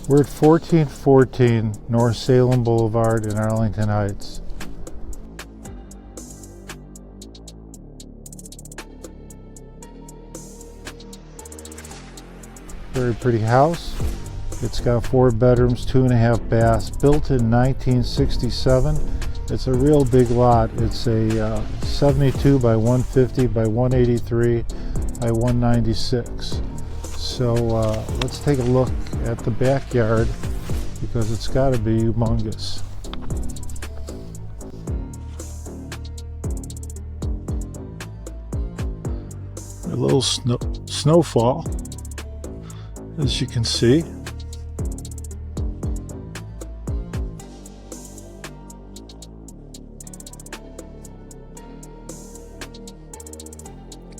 We're at 1414 North Salem Boulevard in Arlington Heights. Very pretty house. It's got 4 bedrooms, 2.5 baths, built in 1967. It's a real big lot. It's a 72 by 150 by 183 by 196. So let's take a look at the backyard because it's got to be humongous. A little snowfall, as you can see.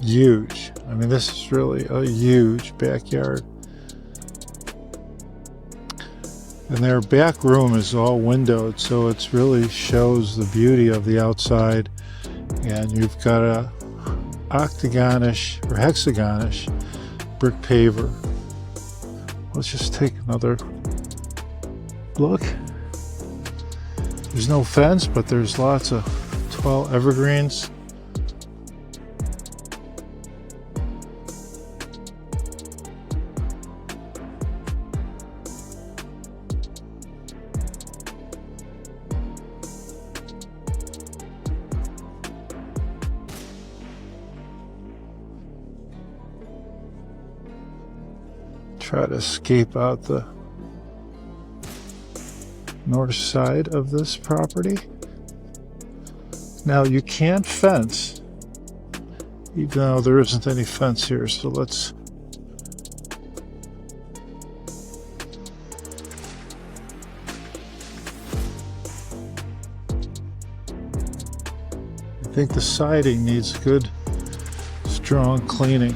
Huge. I mean, this is really a huge backyard. And their back room is all windowed, so it really shows the beauty of the outside. And you've got a octagonish or hexagonish brick paver. Let's just take another look. There's no fence, but there's lots of tall evergreens. Try to escape out the north side of this property. Now you can't fence, even though there isn't any fence here, so let's I think the siding needs good, strong cleaning.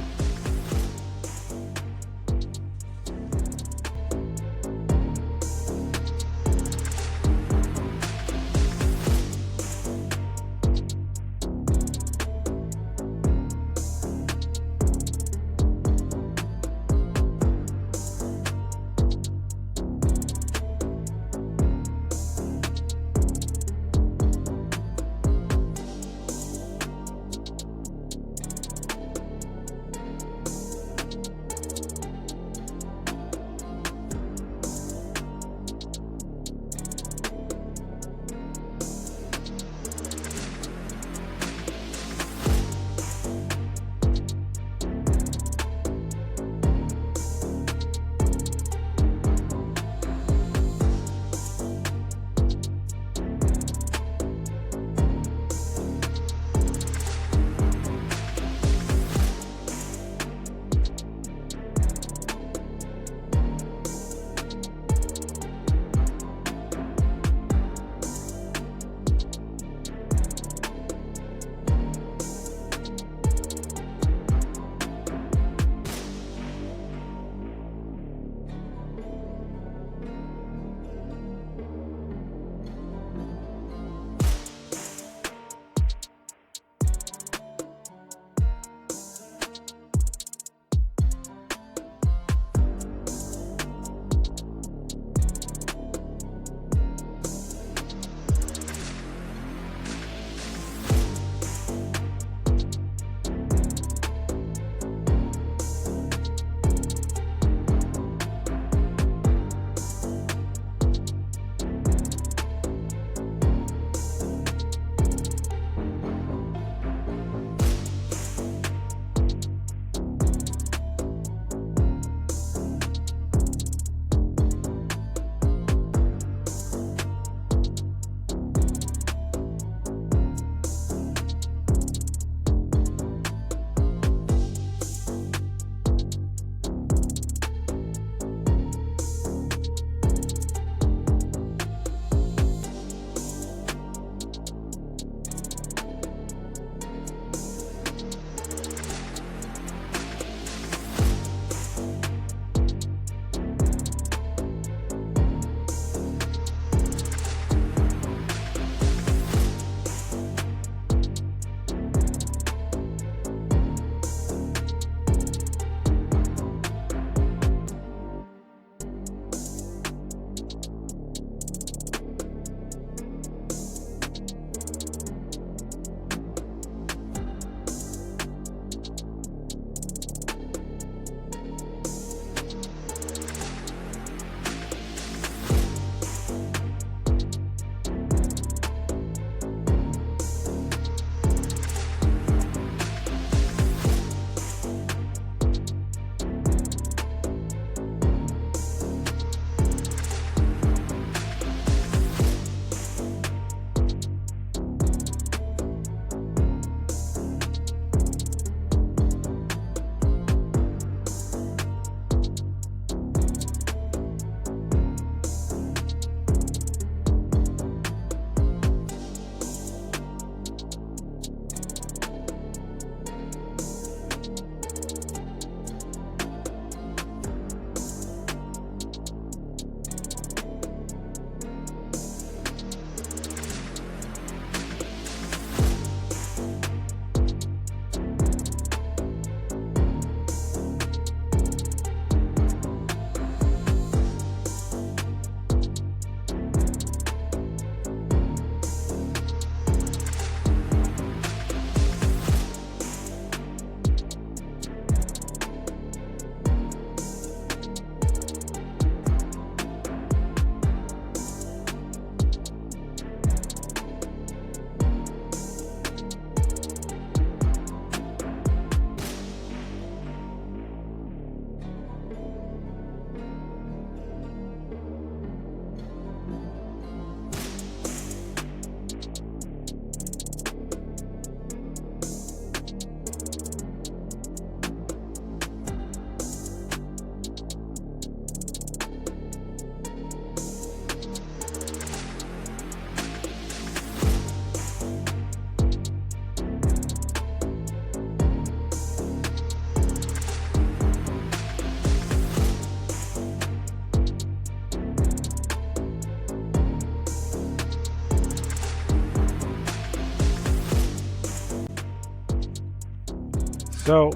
So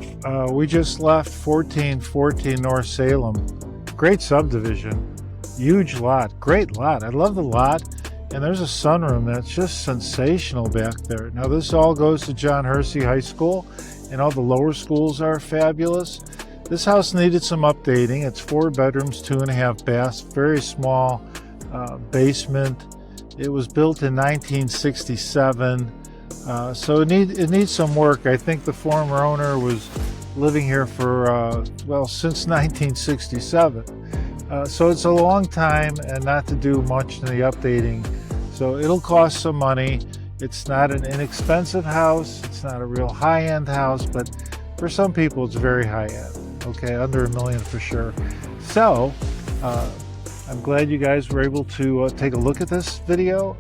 we just left 1414 North Salem. Great subdivision, huge lot, great lot. I love the lot, and there's a sunroom that's just sensational back there. Now this all goes to John Hersey High School, and all the lower schools are fabulous. This house needed some updating. It's 4 bedrooms, 2.5 baths, very small basement. It was built in 1967. So it needs some work. I think the former owner was living here for, well, since 1967. So it's a long time and not to do much in the updating. So it'll cost some money. It's not an inexpensive house. It's not a real high-end house, but for some people it's very high-end. Okay, under $1 million for sure. So I'm glad you guys were able to take a look at this video.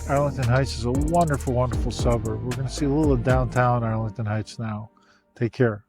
Arlington Heights is a wonderful, wonderful suburb. We're going to see a little of downtown Arlington Heights now. Take care.